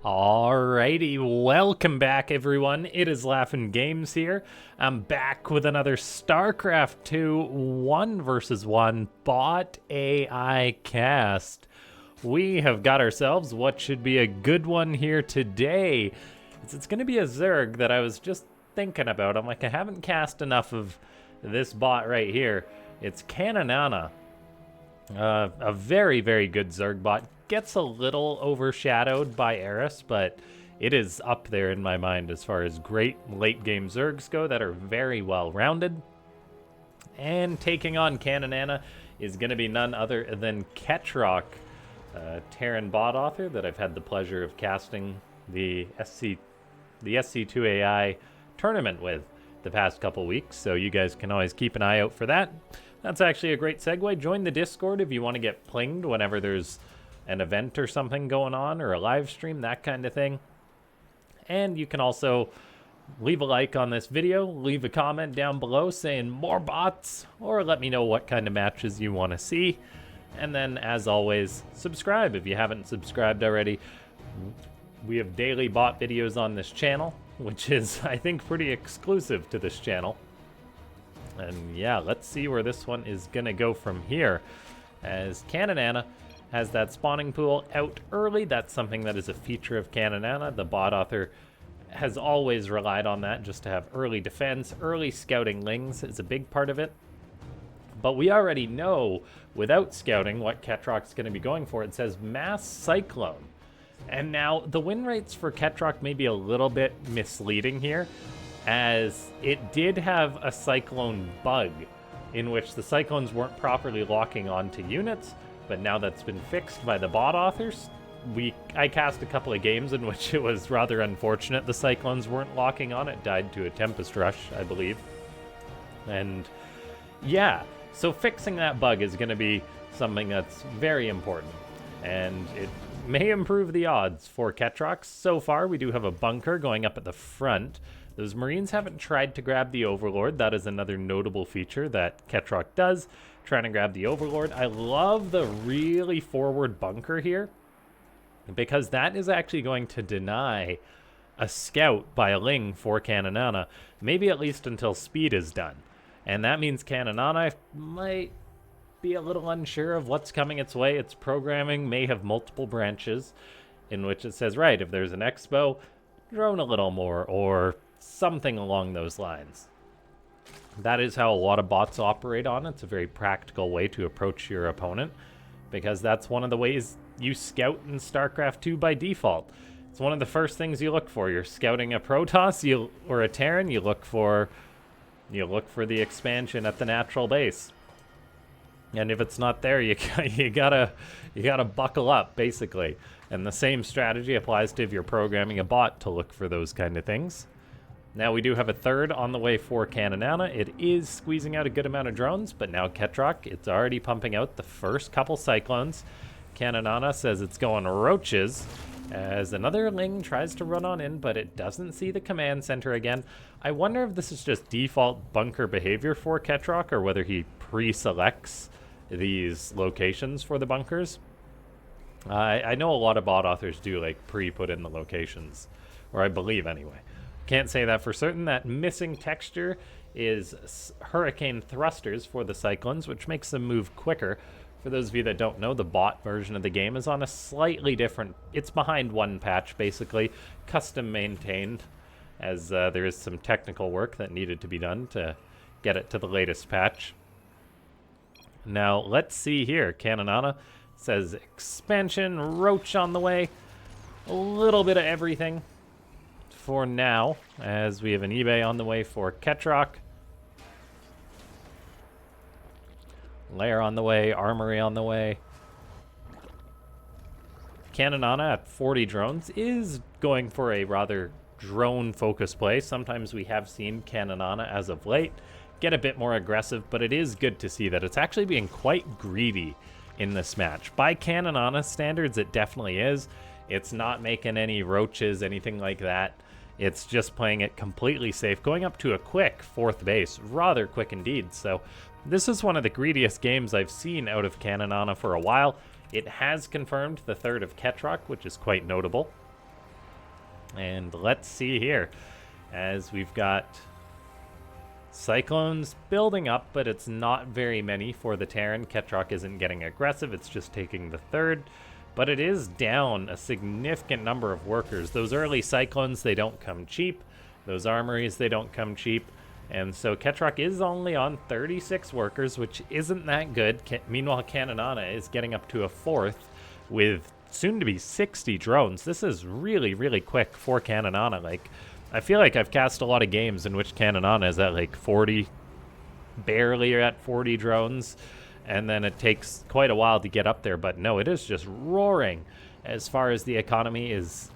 Alrighty, welcome back everyone. It is LaughNgamez here. I'm back with another Starcraft 2 1 versus 1 bot AI cast. We have got ourselves what should be a good one here today. It's going to be a Zerg that I was just thinking about. I'm like, I haven't cast enough of this bot right here. It's Caninana. A very, very good Zerg bot. Gets a little overshadowed by Eris, but it is up there in my mind as far as great late game Zergs go that are very well rounded. And taking on Caninana is going to be none other than Ketroc, Terran bot author that I've had the pleasure of casting the SC2 AI tournament with the past couple weeks, so you guys can always keep an eye out for that. That's actually a great segue. Join the Discord if you want to get pinged whenever there's an event or something going on, or a live stream, that kind of thing. And you can also leave a like on this video, leave a comment down below saying more bots, or let me know what kind of matches you want to see. And then, as always, subscribe if you haven't subscribed already. We have daily bot videos on this channel, which is, I think, pretty exclusive to this channel. And yeah, let's see where this one is going to go from here. As Caninana has that spawning pool out early. That's something that is a feature of Caninana. The bot author has always relied on that just to have early defense. Early scouting lings is a big part of it. But we already know, without scouting, what Ketroc's going to be going for. It says Mass Cyclone. And now, the win rates for Ketroc may be a little bit misleading here, as it did have a Cyclone bug, in which the Cyclones weren't properly locking onto units, but now that's been fixed by the bot authors. I cast a couple of games in which it was rather unfortunate the Cyclones weren't locking on. It died to a Tempest Rush, I believe. And yeah, so fixing that bug is going to be something that's very important, and it may improve the odds for Ketroc. So far, we do have a bunker going up at the front. Those Marines haven't tried to grab the Overlord. That is another notable feature that Ketroc does, trying to grab the Overlord. I love the really forward bunker here, because that is actually going to deny a scout by a Ling for Caninana, maybe at least until speed is done. And that means Caninana might be a little unsure of what's coming its way. Its programming may have multiple branches in which it says, right, if there's an expo, drone a little more, or something along those lines. That is how a lot of bots operate on. It's a very practical way to approach your opponent, because that's one of the ways you scout in StarCraft 2 by default. It's one of the first things you look for. You're scouting a Protoss or a Terran, you look for the expansion at the natural base. And if it's not there, you gotta buckle up, basically. And the same strategy applies to if you're programming a bot to look for those kind of things. Now we do have a third on the way for Caninana. It is squeezing out a good amount of drones, but now Ketroc, it's already pumping out the first couple Cyclones. Caninana says it's going roaches, as another Ling tries to run on in, but it doesn't see the command center again. I wonder if this is just default bunker behavior for Ketroc, or whether he pre-selects these locations for the bunkers. I know a lot of bot authors do like pre-put in the locations, or I believe anyway. Can't say that for certain. That missing texture is hurricane thrusters for the Cyclones, which makes them move quicker. For those of you that don't know, the bot version of the game is on a slightly different... It's behind one patch, basically, custom maintained, as there is some technical work that needed to be done to get it to the latest patch. Now, let's see here. Caninana says expansion, roach on the way. A little bit of everything for now, as we have an eBay on the way for Ketroc. Lair on the way, armory on the way. Caninana at 40 drones is going for a rather drone-focused play. Sometimes we have seen Caninana as of late get a bit more aggressive, but it is good to see that it's actually being quite greedy in this match. By Caninana standards, it definitely is. It's not making any roaches, anything like that. It's just playing it completely safe, going up to a quick 4th base, rather quick indeed. So this is one of the greediest games I've seen out of Caninana for a while. It has confirmed the third of Ketroc, which is quite notable. And let's see here, as we've got Cyclones building up, but it's not very many for the Terran. Ketroc isn't getting aggressive, it's just taking the third. But it is down a significant number of workers. Those early Cyclones, they don't come cheap. Those armories, they don't come cheap. And so Ketroc is only on 36 workers, which isn't that good. Meanwhile, Caninana is getting up to a fourth with soon to be 60 drones. This is really, really quick for Caninana. Like, I feel like I've cast a lot of games in which Caninana is at like 40, barely at 40 drones, and then it takes quite a while to get up there. But no, it is just roaring as far as the economy is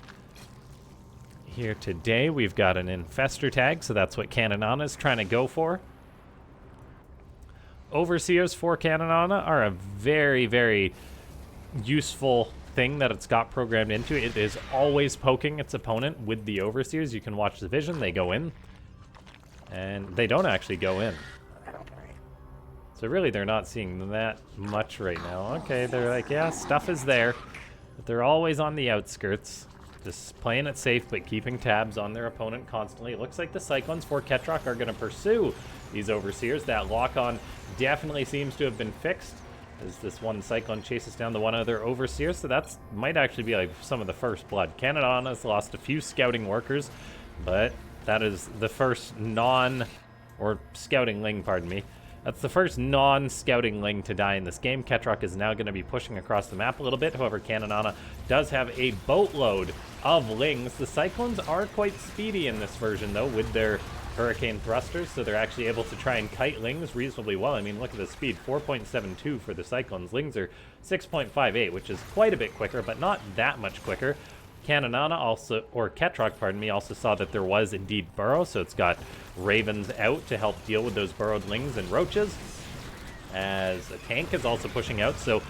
here today. We've got an infestor tag, so that's what Caninana is trying to go for. Overseers for Caninana are a very, very useful thing that it's got programmed into. It is always poking its opponent with the Overseers. You can watch the vision. They go in, and they don't actually go in. So really, they're not seeing that much right now. Okay, they're like, yeah, stuff is there, but they're always on the outskirts. Just playing it safe, but keeping tabs on their opponent constantly. It looks like the Cyclones for Ketroc are going to pursue these Overseers. That lock-on definitely seems to have been fixed, as this one Cyclone chases down the one other Overseer. So that's might actually be like some of the first blood. Caninana's lost a few scouting workers, but that is the first scouting ling, pardon me. That's the first non-scouting ling to die in this game. Ketroc is now going to be pushing across the map a little bit. However, Caninana does have a boatload of lings. The Cyclones are quite speedy in this version, though, with their Hurricane thrusters, so they're actually able to try and kite lings reasonably well. I mean, look at the speed, 4.72 for the Cyclones. Lings are 6.58, which is quite a bit quicker, but not that much quicker. Caninana also, or Ketroc, pardon me, also saw that there was indeed burrow, so it's got ravens out to help deal with those burrowed lings and roaches, as a tank is also pushing out. So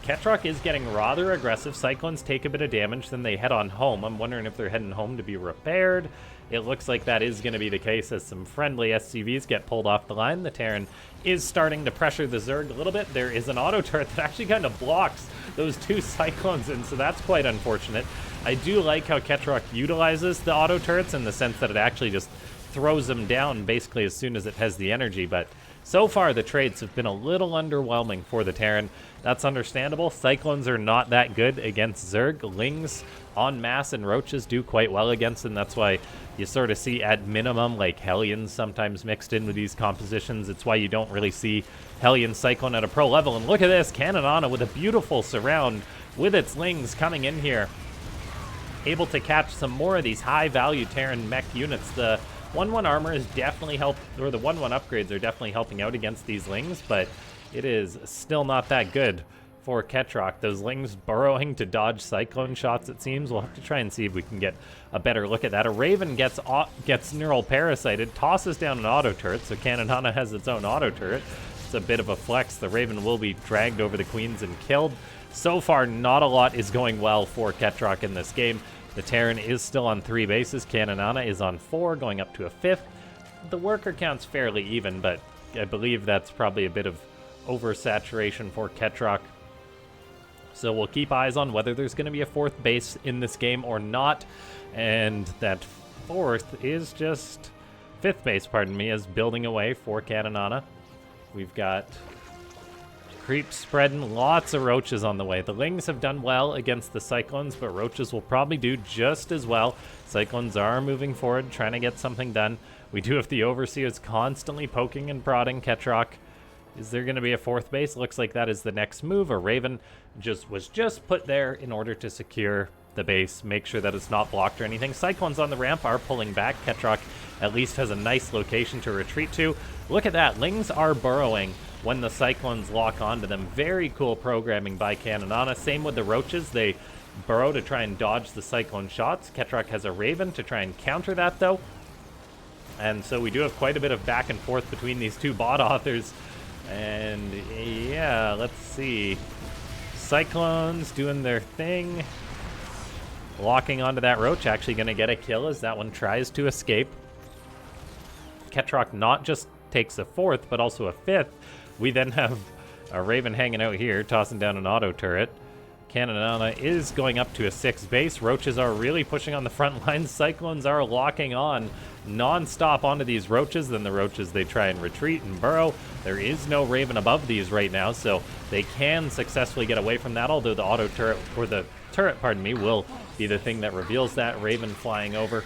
Ketroc is getting rather aggressive. Cyclones take a bit of damage, then they head on home. I'm wondering if they're heading home to be repaired. It looks like that is going to be the case as some friendly SCVs get pulled off the line. The Terran is starting to pressure the Zerg a little bit. There is an auto turret that actually kind of blocks those two Cyclones in, so that's quite unfortunate. I do like how Ketroc utilizes the auto turrets in the sense that it actually just throws them down basically as soon as it has the energy, but so far the trades have been a little underwhelming for the Terran. That's understandable. Cyclones are not that good against Zerg. Lings en masse and roaches do quite well against them. That's why you sort of see at minimum like Hellions sometimes mixed in with these compositions. It's why you don't really see Hellion Cyclone at a pro level. And look at this, Caninana with a beautiful surround with its lings coming in here, able to catch some more of these high-value Terran mech units. The 1-1 armor is definitely or the 1-1 upgrades are definitely helping out against these lings, but it is still not that good for Ketroc. Those lings burrowing to dodge cyclone shots, it seems. We'll have to try and see if we can get a better look at that. A Raven gets neural parasited, tosses down an auto turret, so Caninana has its own auto turret. It's a bit of a flex. The Raven will be dragged over the Queens and killed. So far, not a lot is going well for Ketroc in this game. The Terran is still on 3 bases. Caninana is on 4, going up to a 5th. The worker count's fairly even, but I believe that's probably a bit of oversaturation for Ketroc. So we'll keep eyes on whether there's going to be a 4th base in this game or not. And that 4th is just 5th base, pardon me, is building away for Caninana. We've got creeps spreading, lots of roaches on the way. The lings have done well against the Cyclones, but roaches will probably do just as well. Cyclones are moving forward, trying to get something done. We do have the Overseers constantly poking and prodding Ketroc. Is there going to be a 4th base? Looks like that is the next move. A Raven was just put there in order to secure the base, make sure that it's not blocked or anything. Cyclones on the ramp are pulling back. Ketroc at least has a nice location to retreat to. Look at that. Lings are burrowing when the Cyclones lock onto them. Very cool programming by Caninana. Same with the roaches. They burrow to try and dodge the Cyclone shots. Ketroc has a Raven to try and counter that, though. And so we do have quite a bit of back and forth between these two bot authors. And yeah, let's see. Cyclones doing their thing. Locking onto that roach, actually going to get a kill as that one tries to escape. Ketroc not just takes a 4th, but also a 5th. We then have a Raven hanging out here, tossing down an auto turret. Caninana is going up to a 6 base. Roaches are really pushing on the front lines. Cyclones are locking on non-stop onto these roaches. Then the roaches, they try and retreat and burrow. There is no Raven above these right now, so they can successfully get away from that, although the auto turret, or the turret, pardon me, will be the thing that reveals that. Raven flying over.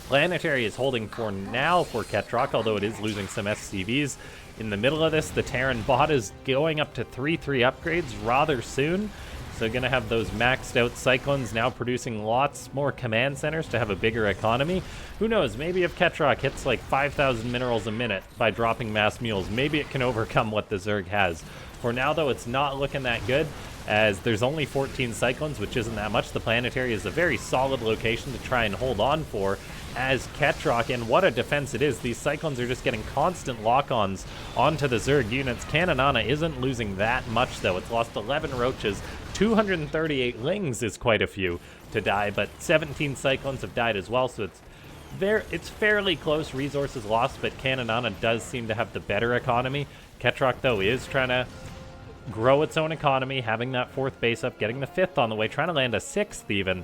Planetary is holding for now for Ketroc, although it is losing some SCVs. In the middle of this, the Terran bot is going up to 3/3 upgrades rather soon. So going to have those maxed out Cyclones now producing lots more command centers to have a bigger economy. Who knows, maybe if Ketroc hits like 5,000 minerals a minute by dropping mass mules, maybe it can overcome what the Zerg has. For now, though, it's not looking that good, as there's only 14 Cyclones, which isn't that much. The Planetary is a very solid location to try and hold on for, as Ketroc, and what a defense it is. These Cyclones are just getting constant lock-ons onto the Zerg units. Caninana isn't losing that much, though. It's lost 11 roaches. 238 lings is quite a few to die, but 17 Cyclones have died as well, so it's fairly close. Resources lost, but Caninana does seem to have the better economy. Ketroc, though, is trying to grow its own economy, having that 4th base up, getting the 5th on the way, trying to land a 6th even.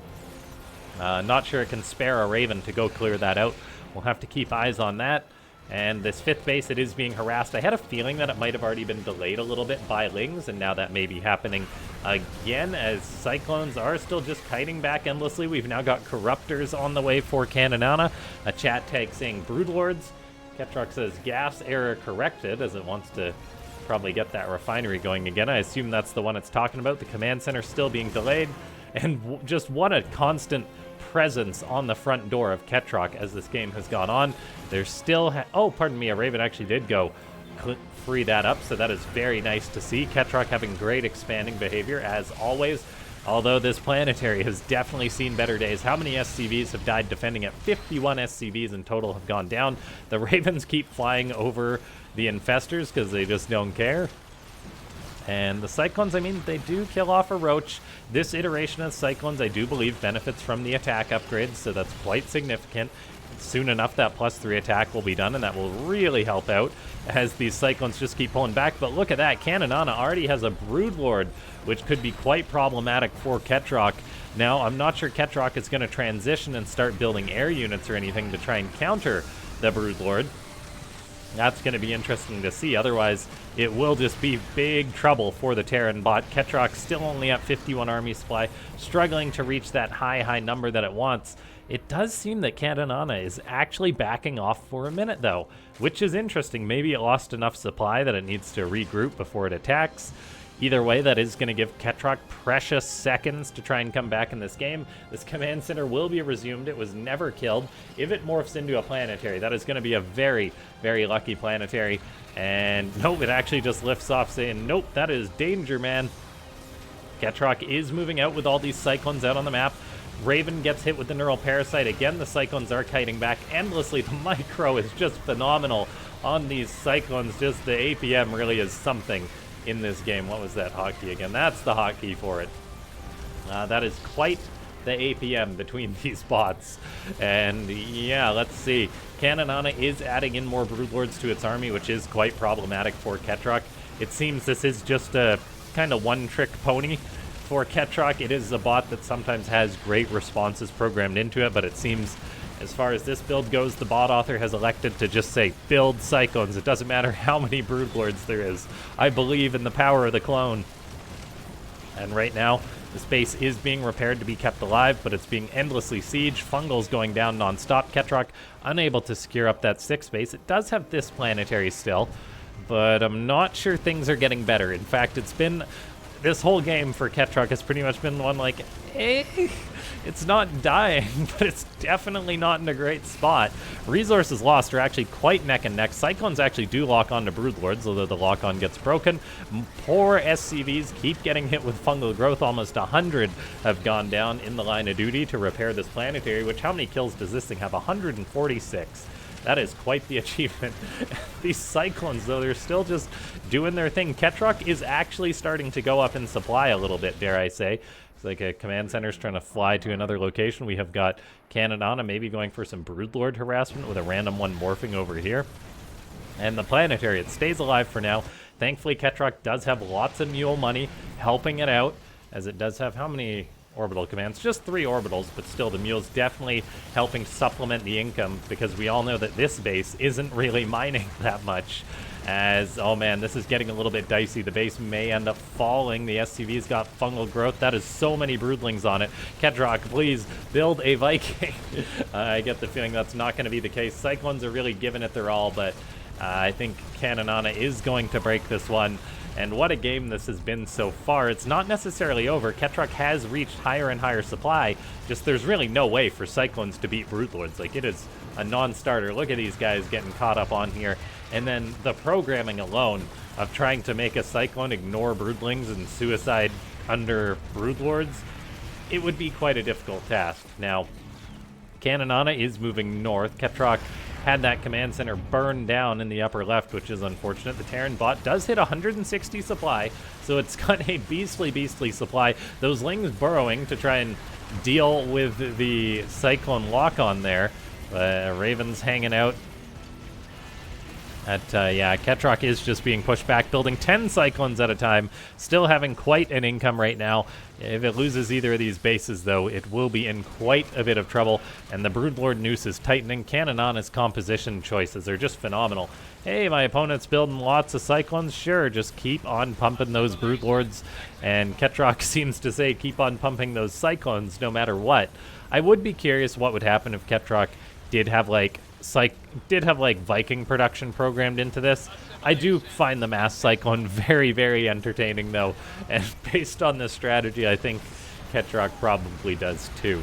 Not sure it can spare a Raven to go clear that out. We'll have to keep eyes on that. And this 5th base, it is being harassed. I had a feeling that it might have already been delayed a little bit by lings, and now that may be happening again, as Cyclones are still just kiting back endlessly. We've now got Corruptors on the way for Caninana. A chat tag saying Broodlords. Ketroc says gas error corrected, as it wants to probably get that refinery going again. I assume that's the one it's talking about. The command center still being delayed. And just what a constant presence on the front door of Ketroc as this game has gone on. There's still... oh, pardon me, a Raven actually did go free that up, so that is very nice to see. Ketroc having great expanding behavior, as always. Although this Planetary has definitely seen better days. How many SCVs have died defending it? 51 SCVs in total have gone down. The Ravens keep flying over the Infestors because they just don't care. And the Cyclones, I mean, they do kill off a Roach. This iteration of Cyclones, I do believe, benefits from the attack upgrades, so that's quite significant. Soon enough, that +3 attack will be done, and that will really help out as these Cyclones just keep pulling back. But look at that, Caninana already has a Broodlord, which could be quite problematic for Ketroc. Now, I'm not sure Ketroc is going to transition and start building air units or anything to try and counter the Broodlord. That's going to be interesting to see. Otherwise, it will just be big trouble for the Terran bot. Ketroc still only at 51 army supply, struggling to reach that high number that it wants. It does seem that Caninana is actually backing off for a minute, though, which is interesting. Maybe it lost enough supply that it needs to regroup before it attacks. Either way, that is going to give Ketroc precious seconds to try and come back in this game. This command center will be resumed. It was never killed. If it morphs into a Planetary, that is going to be a very, very lucky Planetary. And nope, it actually just lifts off saying, nope, that is danger, man. Ketroc is moving out with all these Cyclones out on the map. Raven gets hit with the Neural Parasite. Again, the Cyclones are kiting back endlessly. The micro is just phenomenal on these Cyclones. Just the APM really is something in this game. What was that hotkey again? That's the hotkey for it. That is quite the APM between these bots. And yeah, let's see. Caninana is adding in more Broodlords to its army, which is quite problematic for Ketroc. It seems this is just a kind of one-trick pony for Ketroc. It is a bot that sometimes has great responses programmed into it, but it seems, as far as this build goes, the bot author has elected to just say, build Cyclones. It doesn't matter how many Broodlords there is. I believe in the power of the clone. And right now, the space is being repaired to be kept alive, but it's being endlessly sieged. Fungal's going down non-stop. Ketroc unable to secure up that 6th base. It does have this Planetary still, but I'm not sure things are getting better. In fact, it's been... this whole game for Ketroc has pretty much been one like, it's not dying, but it's definitely not in a great spot. Resources lost are actually quite neck and neck. Cyclones actually do lock on to Broodlords, although the lock-on gets broken. Poor SCVs keep getting hit with fungal growth. Almost 100 have gone down in the line of duty to repair this Planetary, which how many kills does this thing have? 146. That is quite the achievement. These Cyclones, though, they're still just doing their thing. Ketroc is actually starting to go up in supply a little bit, dare I say. It's like a command center's trying to fly to another location. We have got Caninana maybe going for some Broodlord harassment with a random one morphing over here. And the Planetary, it stays alive for now. Thankfully, Ketroc does have lots of mule money helping it out. as it does have how many orbital commands? Just 3 orbitals, but still the mule's definitely helping supplement the income, because we all know that this base isn't really mining that much. As, oh man, this is getting a little bit dicey. The base may end up falling. The SCV's got fungal growth. That is so many broodlings on it. Ketroc, please build a Viking. I get the feeling that's not going to be the case. Cyclones are really giving it their all, but I think Caninana is going to break this one. And what a game this has been so far. It's not necessarily over. Ketroc has reached higher and higher supply. Just there's really no way for Cyclones to beat Broodlords. Like, it is a non-starter. Look at these guys getting caught up on here. And then the programming alone of trying to make a Cyclone ignore Broodlings and suicide under Broodlords, it would be quite a difficult task. Now, Caninana is moving north. Ketroc had that command center burned down in the upper left, which is unfortunate. The Terran bot does hit 160 supply, so it's got a beastly supply. Those Lings burrowing to try and deal with the Cyclone lock-on there. Raven's hanging out. Yeah, Ketroc is just being pushed back, building 10 Cyclones at a time, still having quite an income right now. If it loses either of these bases, though, it will be in quite a bit of trouble, and the Broodlord noose is tightening. Caninana's composition choices are just phenomenal. Hey, my opponent's building lots of Cyclones. Sure, just keep on pumping those Broodlords, and Ketroc seems to say keep on pumping those Cyclones no matter what. I would be curious what would happen if Ketroc did have, like, Viking production programmed into this. I do find the Mass Cyclone very entertaining, though, and based on this strategy, I think Ketroc probably does too.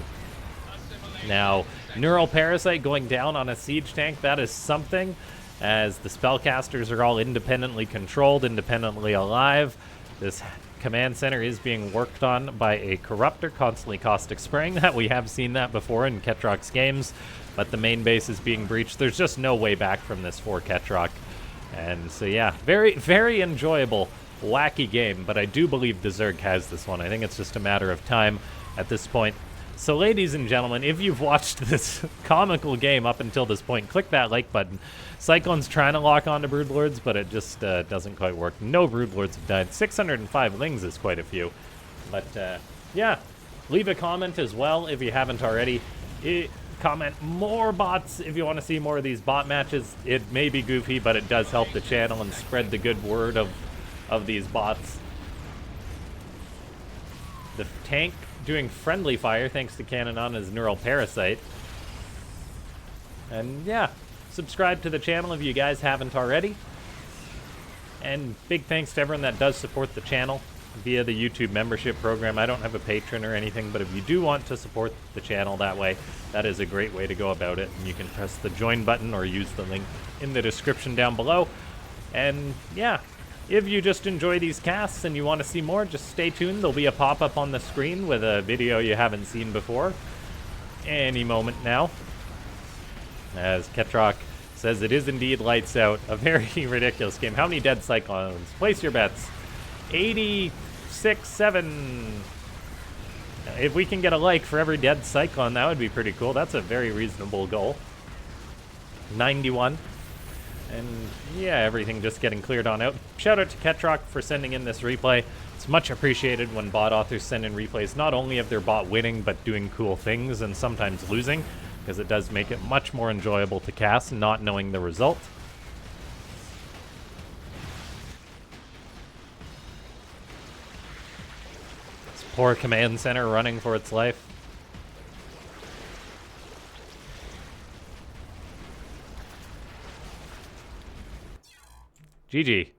Now, Neural Parasite going down on a siege tank, that is something, as the spellcasters are all independently controlled, independently alive. This command center is being worked on by a Corruptor, constantly caustic spraying that. We have seen that before in Ketroc's games, but the main base is being breached. There's just no way back from this for Ketroc. And so yeah, very enjoyable, wacky game, but I do believe the Zerg has this one. I think it's just a matter of time at this point. So ladies and gentlemen, if you've watched this comical game up until this point, click that like button. Cyclone's trying to lock onto Broodlords, but it just doesn't quite work. No Broodlords have died. 605 Lings is quite a few. But yeah, leave a comment as well if you haven't already. Comment more bots if you want to see more of these bot matches. It may be goofy, but it does help the channel and spread the good word of these bots. The tank doing friendly fire thanks to Caninana's Neural Parasite. And yeah, subscribe to the channel if you guys haven't already. And big thanks to everyone that does support the channel via the YouTube membership program. I don't have a patron or anything, but if you do want to support the channel that way, that is a great way to go about it. And you can press the join button or use the link in the description down below. And yeah, if you just enjoy these casts and you want to see more, just stay tuned. There'll be a pop-up on the screen with a video you haven't seen before any moment now. As Ketroc says, it is indeed lights out. A very ridiculous game. How many dead Cyclones? Place your bets. 86, 7. If we can get a like for every dead Cyclone, that would be pretty cool. That's a very reasonable goal. 91. And yeah, everything just getting cleared on out. Shout out to Ketroc for sending in this replay. It's much appreciated when bot authors send in replays, not only of their bot winning, but doing cool things and sometimes losing, because it does make it much more enjoyable to cast, not knowing the result. This poor command center running for its life. GG.